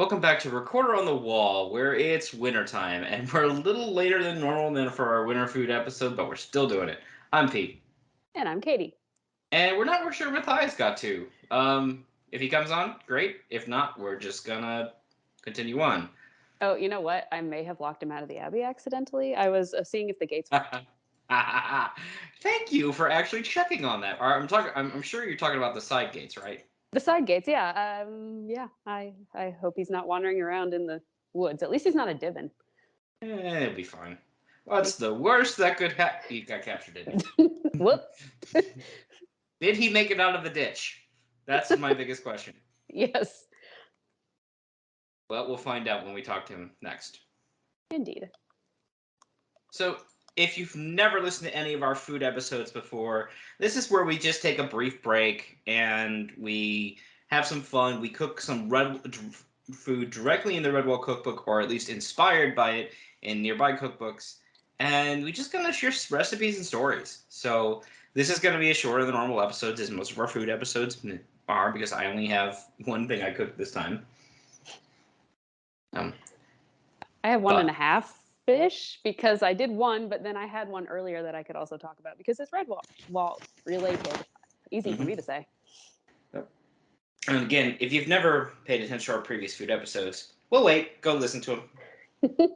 Welcome back to Recorder on the Wall, where it's wintertime, and we're a little later than normal than for our winter food episode, but we're still doing it. I'm Pete, And I'm Katie. and we're not sure Matthias got to. If he comes on, great. If not, we're just gonna continue on. Oh, you know what? I may have locked him out of the Abbey accidentally. I was seeing if the gates worked. Thank you for actually checking on that. I'm sure you're talking about the side gates, right? The side gates, yeah. Yeah. I hope he's not wandering around in the woods. At least he's not a Dibbin. It'll be fine. What's the worst that could happen? He got captured, didn't Whoops. he? Did he make it out of the ditch? That's my biggest question. Yes. Well, we'll find out when we talk to him next. Indeed. So, if you've never listened to any of our food episodes before, this is where we just take a brief break and we have some fun. We cook some food directly in the Redwall cookbook, or at least inspired by it in nearby cookbooks, and we just gonna share recipes and stories. So, this is gonna be a shorter than normal episodes, as most of our food episodes are, because I only have one thing I cooked this time. I have one But and a half fish because I did one, but then I had one earlier that I could also talk about because it's Redwall related. Easy for me to say. And again, if you've never paid attention to our previous food episodes, well, wait, go listen to them.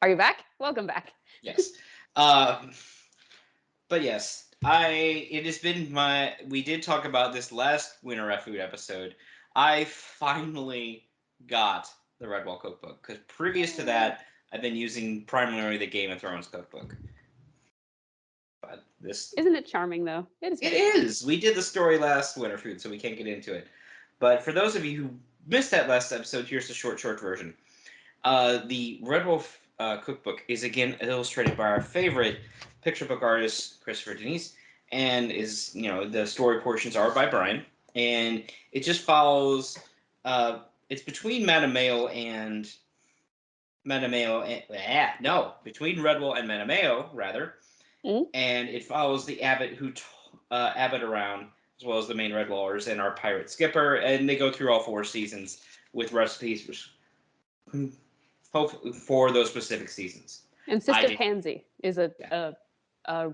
Are you back? Welcome back. Yes. But yes, it has been we did talk about this last Winter Food episode. I finally got the Redwall cookbook, because previous to that, I've been using primarily the Game of Thrones cookbook. But this Isn't it charming though? It is. We did the story last Winter Food, so we can't get into it. But for those of you who missed that last episode, here's the short version. The Red Wolf cookbook is again illustrated by our favorite picture book artist, Christopher Denise, and the story portions are by Brian, and it just follows. It's between Matameo and between Redwall and Matameo rather, and it follows the abbot who abbot around, as well as the main Redwallers and our pirate skipper, and they go through all 4 seasons with recipes for those specific seasons. And Sister Pansy is a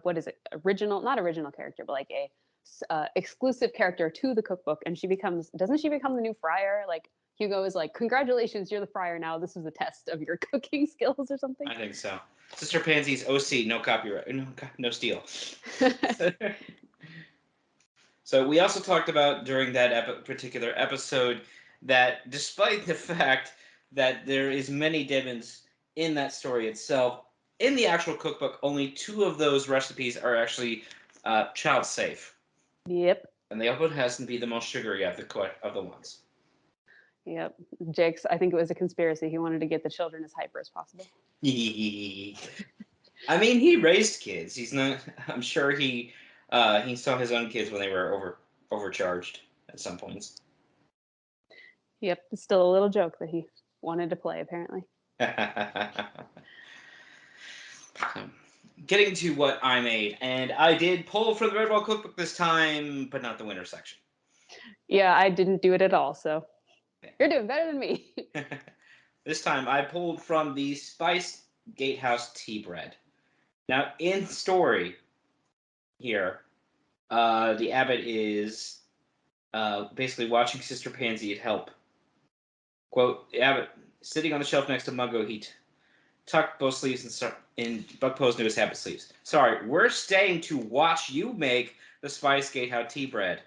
what is it? Not original character, but like a exclusive character to the cookbook, and doesn't she become the new friar? Like Hugo is like, congratulations, you're the friar now. This is a test of your cooking skills or something. I think so. Sister Pansy's OC, no copyright, no steal. So we also talked about during that particular episode that despite the fact that there is many Dibbins in that story itself, in the actual cookbook, only 2 of those recipes are actually child safe. Yep. And the other has to be the most sugary of the ones. Yep. Jake's, I think it was a conspiracy. He wanted to get the children as hyper as possible. I mean, he raised kids. He's not. I'm sure he saw his own kids when they were overcharged at some points. Yep, it's still a little joke that he wanted to play, apparently. Getting to what I made, and I did pull from the Redwall cookbook this time, but not the winter section. Yeah, I didn't do it at all, so you're doing better than me. This time I pulled from the Spiced Gatehouse Tea Bread. Now, in story here, the abbot is basically watching Sister Pansy at help. Quote, the abbot, sitting on the shelf next to Mungo, he tucked both sleeves in Buck Pose knew his habit sleeves. Sorry, we're staying to watch you make the Spiced Gatehouse tea bread.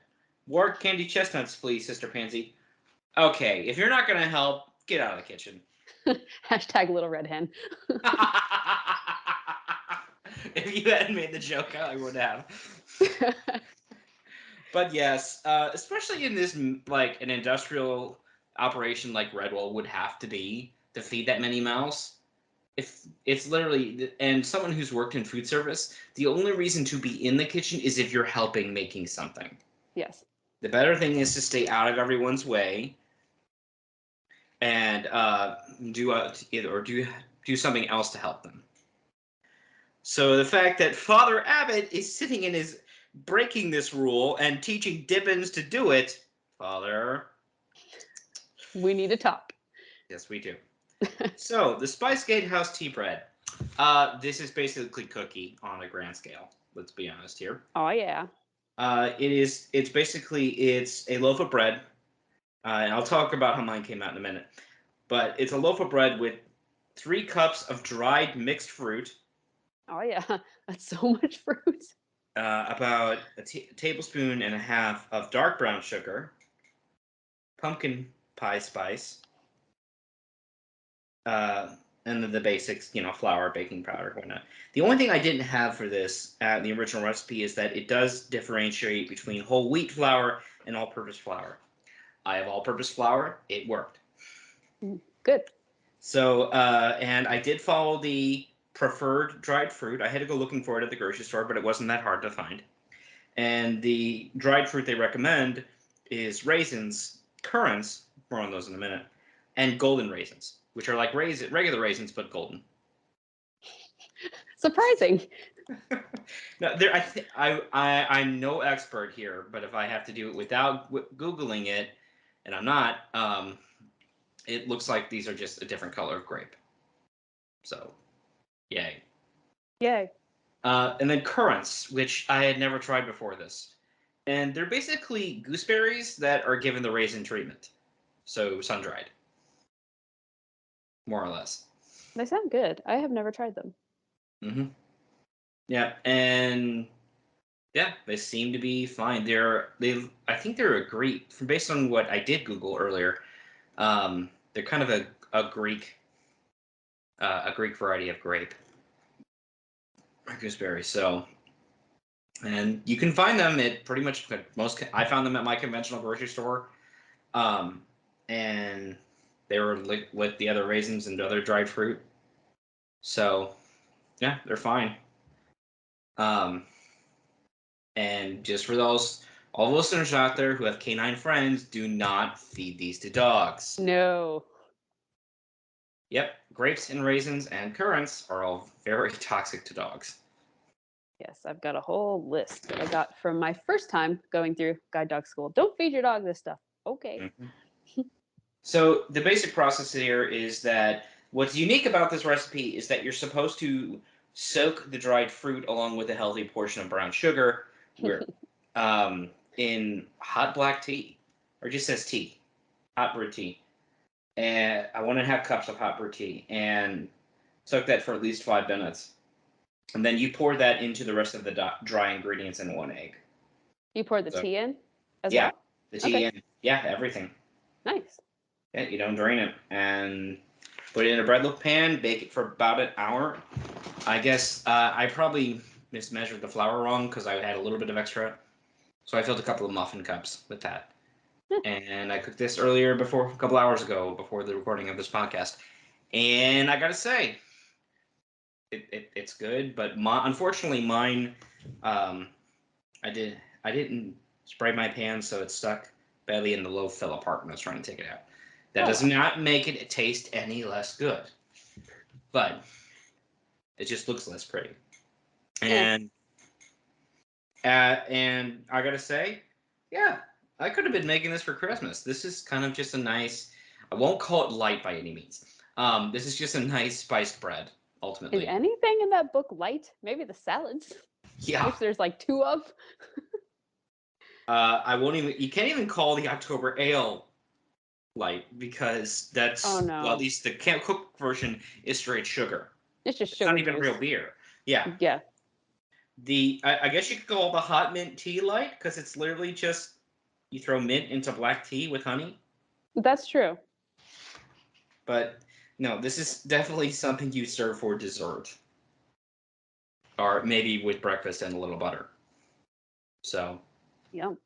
More candy chestnuts, please, Sister Pansy. Okay, if you're not going to help, get out of the kitchen. Hashtag little red hen. If you hadn't made the joke, I would have. But yes, especially in this, like, an industrial operation like Redwall would have to be to feed that many mouths. If it's literally, and someone who's worked in food service, the only reason to be in the kitchen is if you're helping making something. Yes. The better thing is to stay out of everyone's way and do something else to help them. So the fact that Father Abbott is sitting in his breaking this rule and teaching Dibbins to do it, Father, we need to talk. Yes, we do. So the Spice Gatehouse tea bread. This is basically cookie on a grand scale. Let's be honest here. Oh yeah. It's basically it's a loaf of bread, and I'll talk about how mine came out in a minute. But it's a loaf of bread with 3 cups of dried mixed fruit, Oh yeah. That's so much fruit. about a tablespoon and a half of dark brown sugar, pumpkin pie spice, uh, and then the basics, flour, baking powder, whatnot. The only thing I didn't have for this the original recipe is that it does differentiate between whole wheat flour and all-purpose flour. I have all-purpose flour. It worked. Good. So, and I did follow the preferred dried fruit. I had to go looking for it at the grocery store, but it wasn't that hard to find. And the dried fruit they recommend is raisins, currants, more on those in a minute, and golden raisins, which are like regular raisins but golden. Surprising. Now, I'm no expert here, but if I have to do it without googling it, and I'm not, it looks like these are just a different color of grape. So, yay. Yay. And then currants, which I had never tried before this. And they're basically gooseberries that are given the raisin treatment. So sun-dried. More or less. They sound good. I have never tried them. Mm-hmm. Yeah, and yeah, they seem to be fine. I think they're a Greek, based on what I did Google earlier. They're kind of a Greek variety of grape or gooseberry. So, and you can find them at pretty much most. I found them at my conventional grocery store, and they were with the other raisins and other dried fruit. So, yeah, they're fine. And just for all the listeners out there who have canine friends, do not feed these to dogs. No. Yep, grapes and raisins and currants are all very toxic to dogs. Yes, I've got a whole list that I got from my first time going through guide dog school. Don't feed your dog this stuff. Okay. Mm-hmm. So the basic process here is that what's unique about this recipe is that you're supposed to soak the dried fruit along with a healthy portion of brown sugar in hot black tea, or just says tea, hot brewed tea. And 1.5 cups of hot brewed tea, and soak that for at least 5 minutes. And then you pour that into the rest of the dry ingredients in 1 egg. You pour the tea in as Yeah, well? the tea in. Yeah, everything. Nice. Yeah, you don't drain it. And put it in a bread loaf pan, bake it for about an hour. I guess I probably mismeasured the flour wrong because I had a little bit of extra. So I filled a couple of muffin cups with that. And I cooked this a couple hours ago, before the recording of this podcast. And I gotta say, it's good, but unfortunately mine, I didn't spray my pan, so it stuck badly, and the loaf fell apart when I was trying to take it out. That does not make it taste any less good, but it just looks less pretty. And and I gotta say, yeah, I could have been making this for Christmas. This is kind of just a nice. I won't call it light by any means. This is just a nice spiced bread. Ultimately, is anything in that book light? Maybe the salads. Yeah. Which there's like 2 of. I won't even. You can't even call the October Ale light, because that's well, at least the Can't Cook version is straight sugar. It's just It's sugar. not even real beer. Yeah. Yeah. I guess you could call the hot mint tea light, because it's literally just you throw mint into black tea with honey. That's true. But no, this is definitely something you serve for dessert, or maybe with breakfast and a little butter. So. Yum.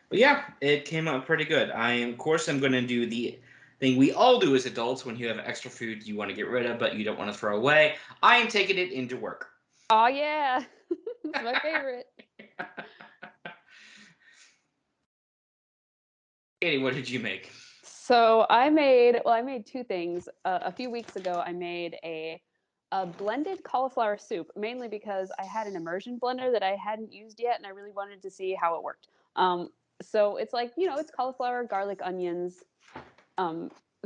But yeah, it came out pretty good. Of course, I'm going to do the thing we all do as adults when you have extra food you want to get rid of, but you don't want to throw away. I am taking it into work. Oh, yeah. It's my favorite. Katie, what did you make? So I made 2 things. A few weeks ago, I made a blended cauliflower soup, mainly because I had an immersion blender that I hadn't used yet, and I really wanted to see how it worked. So it's like, it's cauliflower, garlic, onions,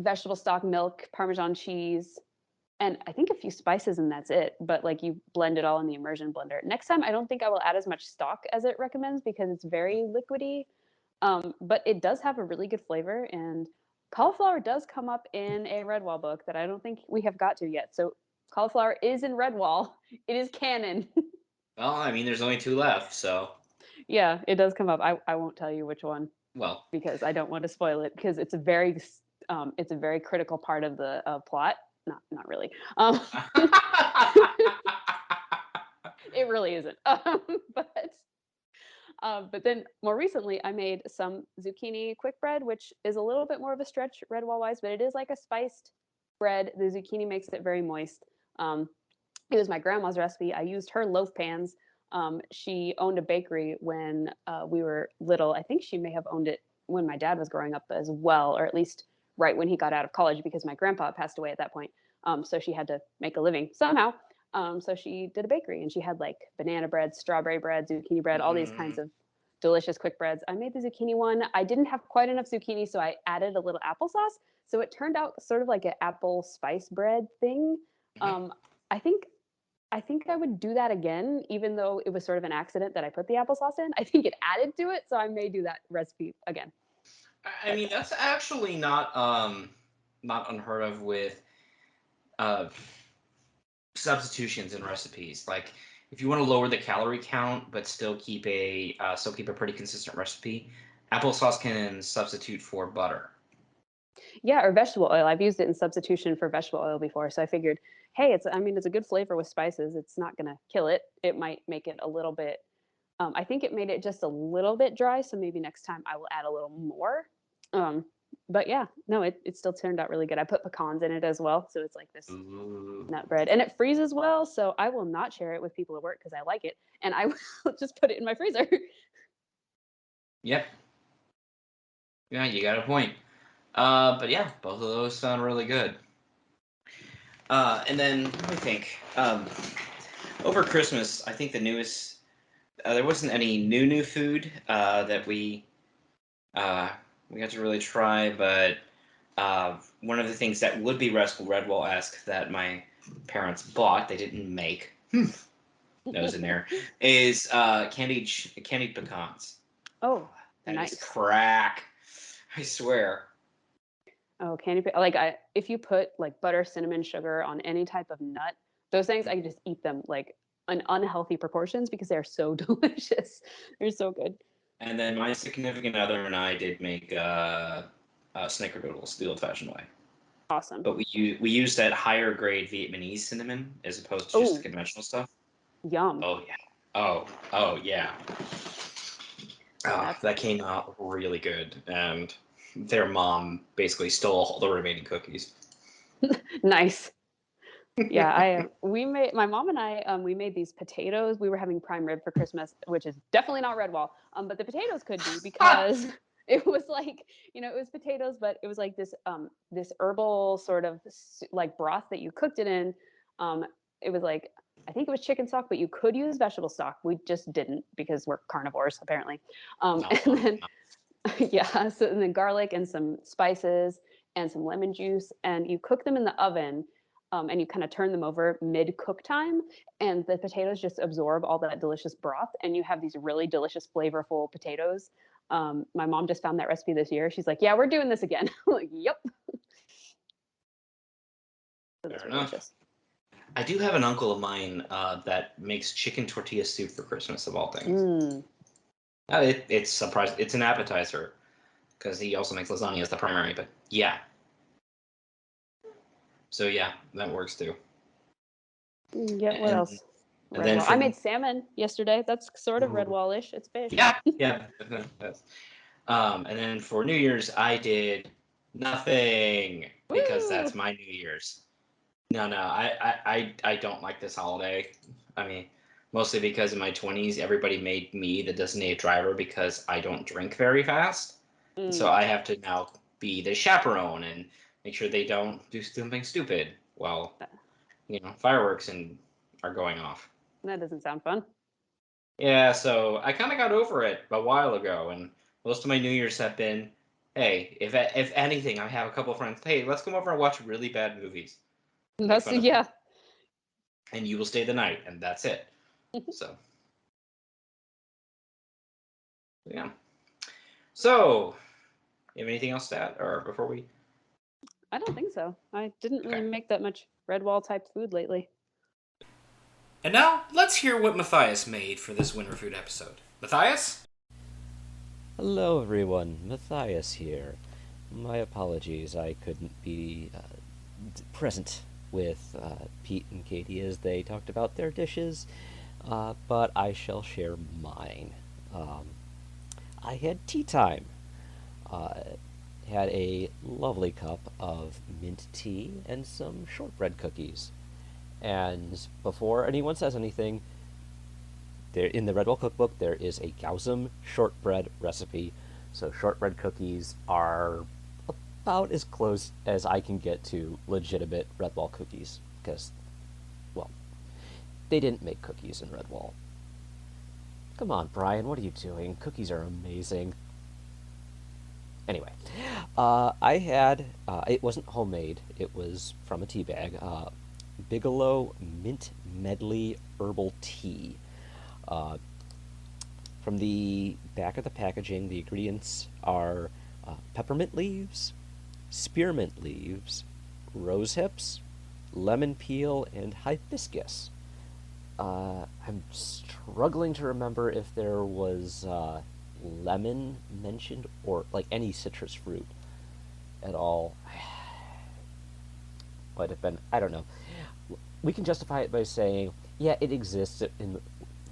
vegetable stock, milk, Parmesan cheese, and I think a few spices, and that's it. But like you blend it all in the immersion blender. Next time, I don't think I will add as much stock as it recommends because it's very liquidy. But it does have a really good flavor, and cauliflower does come up in a Redwall book that I don't think we have got to yet. So cauliflower is in Redwall. It is canon. Well, I mean, there's only 2 left, so Yeah, it does come up. I won't tell you which one well. because I don't want to spoil it because it's a very critical part of the plot. Not really. It really isn't. But then more recently, I made some zucchini quick bread, which is a little bit more of a stretch Redwall wise, but it is like a spiced bread. The zucchini makes it very moist. Um, it was my grandma's recipe. I used her loaf pans. She owned a bakery when we were little. I think she may have owned it when my dad was growing up as well, or at least right when he got out of college because my grandpa passed away at that point. So she had to make a living somehow. So she did a bakery and she had like banana bread, strawberry bread, zucchini bread, all these kinds of delicious quick breads. I made the zucchini one. I didn't have quite enough zucchini, so I added a little applesauce. So it turned out sort of like an apple spice bread thing. Um, I think I think I would do that again, even though it was sort of an accident that I put the applesauce in. I think it added to it, so I may do that recipe again. I But mean, that's actually not unheard of with uh substitutions in recipes. Like if you want to lower the calorie count but still keep a pretty consistent recipe, applesauce can substitute for butter. yeah, or vegetable oil. I've used it in substitution for vegetable oil before, so I figured, hey, it's a good flavor with spices. It's not gonna kill it. It might make it a little bit. I think it made it just a little bit dry, so maybe next time I will add a little more. Um, but yeah, no, it still turned out really good. I put pecans in it as well, so it's like this Ooh. nut bread, and it freezes well. So I will not share it with people at work because I like it, and I will just put it in my freezer. Yep. Yeah, you got a point. But yeah, both of those sound really good. And then let me think. Over Christmas, I think the newest there wasn't any new food uh, we got to really try, but one of the things that would be Rascal Redwall-esque that my parents bought, they didn't make, nose in there, is candied pecans. Oh, That is nice. crack. I swear. Oh, like if you put like butter, cinnamon, sugar on any type of nut, those things I can just eat them like in unhealthy proportions because they're so delicious. They're so good. And then my significant other and I did make snickerdoodles the old-fashioned way. Awesome. But we used that higher grade Vietnamese cinnamon as opposed to just the Oh, conventional stuff. yum. Oh yeah. Oh yeah. That's That came out really good, and their mom basically stole all the remaining cookies. nice. Yeah, I we made my mom and I we made these potatoes. We were having prime rib for Christmas, which is definitely not Redwall. But the potatoes could be because it was like, it was potatoes, but it was like this herbal sort of like broth that you cooked it in. Um it was like I think it was chicken stock, but you could use vegetable stock. We just didn't because we're carnivores apparently. And then yeah, so and then garlic and some spices and some lemon juice, and you cook them in the oven, and you kind of turn them over mid cook time, and the potatoes just absorb all that delicious broth, and you have these really delicious, flavorful potatoes. My mom just found that recipe this year. She's like, "Yeah, we're doing this again." I'm like, "Yep." So those Fair were enough. delicious. I do have an uncle of mine that makes chicken tortilla soup for Christmas of all things. Mm. It's surprising. It's an appetizer because he also makes lasagna as the primary. But yeah, so yeah, that works too. Yeah. What And else? and then Redwall. I for made salmon yesterday. That's sort of ooh, Redwall-ish. It's fish. yeah, yeah, that's. And then for New Year's, I did nothing because Woo! that's my New Year's. No, I don't like this holiday. I mean, mostly because in my 20s, everybody made me the designated driver because I don't drink very fast. And so Mm. I have to now be the chaperone and make sure they don't do something stupid while, fireworks are going off. That doesn't sound fun. Yeah, so I kind of got over it a while ago, and most of my New Year's have been Hey, if anything, I have a couple of friends. Hey, let's come over and watch really bad movies. Make That's fun of them, yeah. and you will stay the night, and that's it. So yeah. So, you have anything else to add, or before we? I don't think so. I didn't really Okay. make that much Redwall type food lately. And now let's hear what Matthias made for this winter food episode. Matthias? Hello everyone, Matthias here. My apologies, I couldn't be present with Pete and Katie as they talked about their dishes, but I shall share mine. I had tea time. Uh, had a lovely cup of mint tea and some shortbread cookies. And before anyone says anything, there in the Redwall cookbook there is a Gausum shortbread recipe. So shortbread cookies are about as close as I can get to legitimate Redwall cookies because, well, they didn't make cookies in Redwall. Come on, Brian, what are you doing? Cookies are amazing. Anyway, I had, it wasn't homemade, it was from a tea bag, Bigelow Mint Medley Herbal Tea. Uh, from the back of the packaging, the ingredients are peppermint leaves, spearmint leaves, rose hips, lemon peel, and hibiscus. I'm struggling to remember if there was lemon mentioned or like any citrus fruit at all. Might have been, I don't know. We can justify it by saying, yeah, it exists in the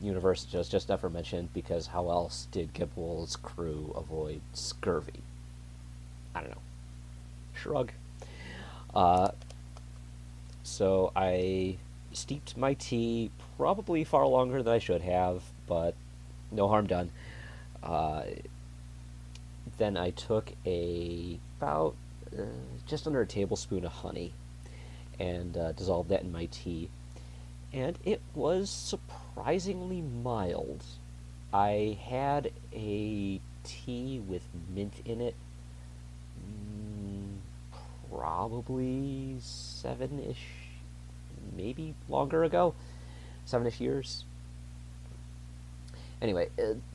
universe, just never mentioned because how else did Gibwell's crew avoid scurvy? I don't know. Shrug. Uh, so I steeped my tea probably far longer than I should have, but no harm done. Uh, then I took about just under a tablespoon of honey and dissolved that in my tea, and it was surprisingly mild. I had a tea with mint in it, probably 7-ish, maybe longer ago, 7-ish years. Anyway,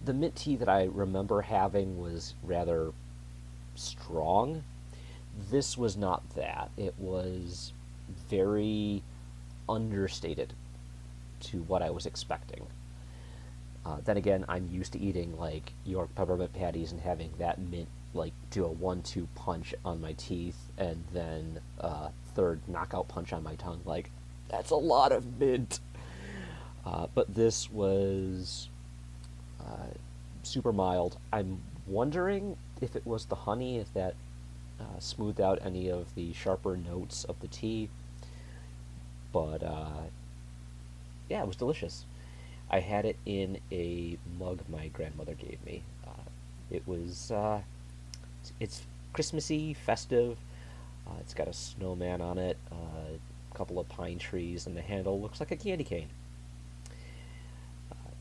the mint tea that I remember having was rather strong. This was not that. It was very understated to what I was expecting. Then again, I'm used to eating like York peppermint patties and having that mint like do a 1-2 punch on my teeth and then third knockout punch on my tongue. Like, that's a lot of mint. But this was super mild. I'm wondering if it was the honey, if that smoothed out any of the sharper notes of the tea. But yeah, it was delicious. I had it in a mug my grandmother gave me. It was it's Christmassy, festive. It's got a snowman on it, a couple of pine trees, and the handle looks like a candy cane.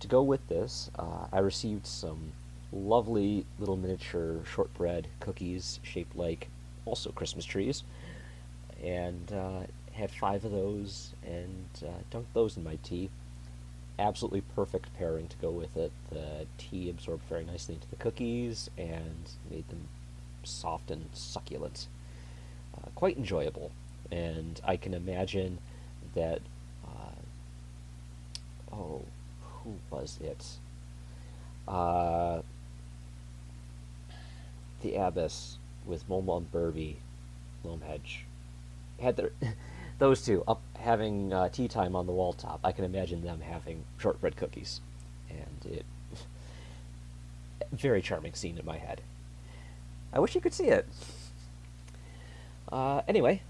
To go with this, I received some lovely little miniature shortbread cookies shaped like also Christmas trees, and had 5 of those and dunked those in my tea. Absolutely perfect pairing to go with it. The tea absorbed very nicely into the cookies and made them soft and succulent. Quite enjoyable, and I can imagine that. Oh, who was it? Uh, the Abyss with Momo and Burby, Lomhedge had their those two up having tea time on the wall top. I can imagine them having shortbread cookies, and it very charming scene in my head. I wish you could see it. Anyway,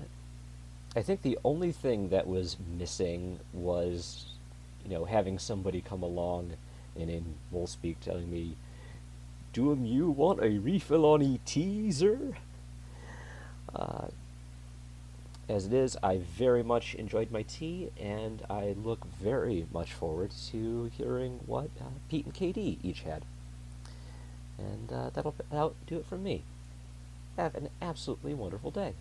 I think the only thing that was missing was, having somebody come along and in mole speak telling me, "Do you want a refill on a teaser?" As it is, I very much enjoyed my tea, and I look very much forward to hearing what Pete and Katie each had. And that'll do it from me. Have an absolutely wonderful day.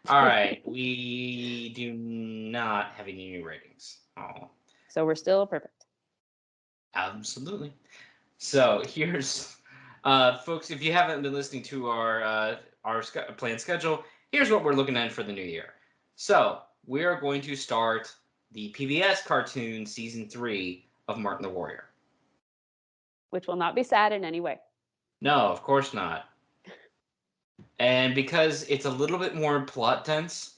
All right, we do not have any new ratings. Oh, So we're still perfect. absolutely. So here's, folks, if you haven't been listening to our planned schedule, here's what we're looking at for the new year. So we are going to start the PBS cartoon season 3 of Martin the Warrior. Which will not be sad in any way. No, of course not. And because it's a little bit more plot dense,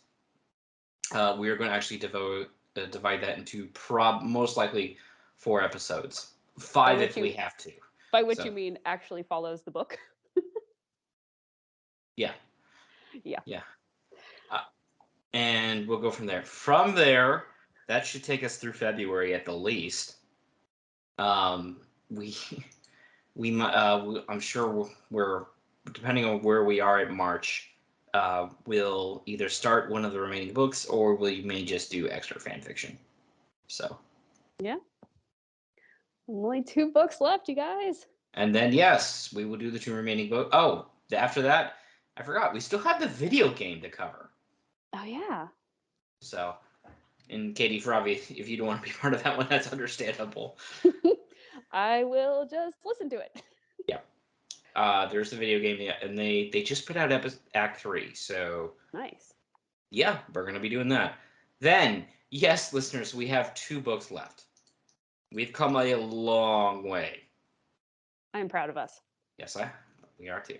we are going to actually divide that into most likely 4 episodes, 5 if we have to. By which you mean actually follows the book? Yeah. Yeah. Yeah. And we'll go from there. From there, that should take us through February at the least. I'm sure we're depending on where we are in March. We'll either start one of the remaining books, or we may just do extra fan fiction. So. Yeah. Only 2 books left, you guys. And then yes, we will do the 2 remaining books. Oh, after that, I forgot. We still have the video game to cover. Oh yeah. So, and Katie Farabi, if you don't want to be part of that one, that's understandable. I will just listen to it. Yeah. There's the video game, and they just put out Act 3. So Nice. yeah, we're gonna be doing that. Then, yes, listeners, we have 2 books left. We've come a long way. I am proud of us. Yes, we are too.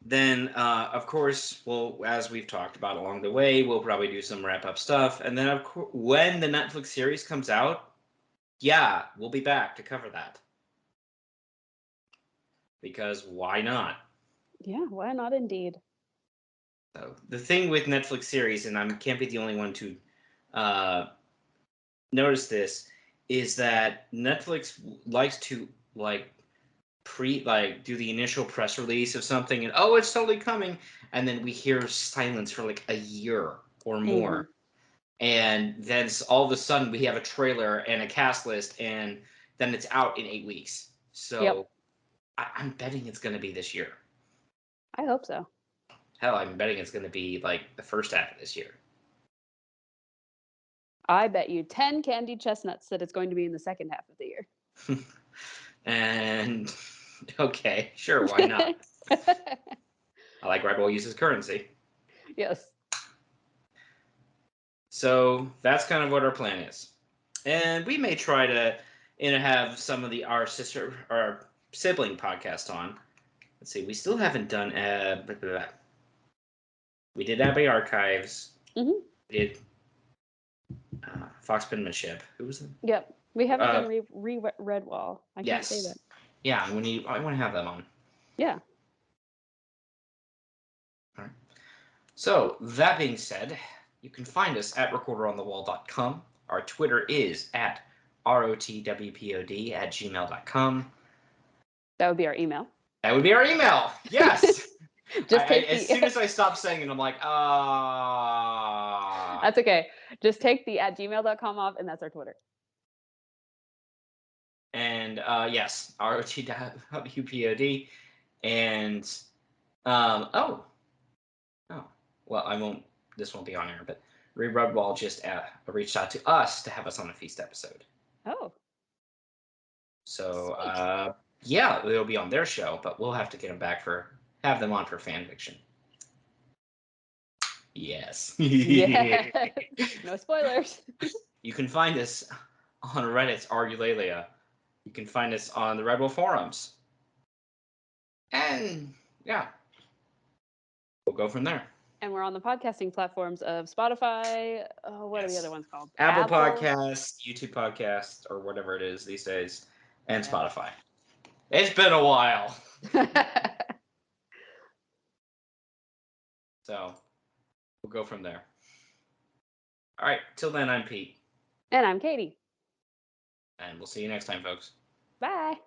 Then, of course, well, as we've talked about along the way, we'll probably do some wrap-up stuff. And then, of course, when the Netflix series comes out, yeah, we'll be back to cover that. Because why not? Yeah, why not indeed? So, the thing with Netflix series, and I can't be the only one to notice this, is that Netflix likes to, do the initial press release of something, and oh, it's totally coming, and then we hear silence for like a year or more, and then all of a sudden we have a trailer and a cast list, and then it's out in 8 weeks. So I'm betting it's going to be this year. I hope so. Hell, I'm betting it's going to be like the first half of this year. I bet you 10 candied chestnuts that it's going to be in the second half of the year. And okay, sure, why not? I like Red Bull uses currency. Yes. So that's kind of what our plan is. And we may try to have some of our sibling podcast on. Let's see, we still haven't done we did Abbey Archives. Mm-hmm. We did Fox Penmanship. Who was it? Yep. We haven't done Redwall. I can't say that. Yeah, I want to have them on. Yeah. All right. So that being said, you can find us at recorderonthewall.com. Our Twitter is at rotwpod@gmail.com. That would be our email. That would be our email. Yes. As soon as I stop saying it, I'm like, ah. That's okay. Just take the @gmail.com off, and that's our Twitter. And yes, rotwpod. And well, I won't. This won't be on air, but Ray Rudwall just reached out to us to have us on a feast episode. Oh. So yeah, it'll be on their show, but we'll have to get them have them on for fan fiction. Yes. Yeah. No spoilers. You can find us on Reddit's Argulalia. You can find us on the Red Bull forums. And yeah, we'll go from there. And we're on the podcasting platforms of Spotify. What are the other ones called? Apple Podcasts, YouTube Podcasts, or whatever it is these days, and Spotify. It's been a while. So we'll go from there. All right. Till then, I'm Pete. And I'm Katie. And we'll see you next time, folks. Bye.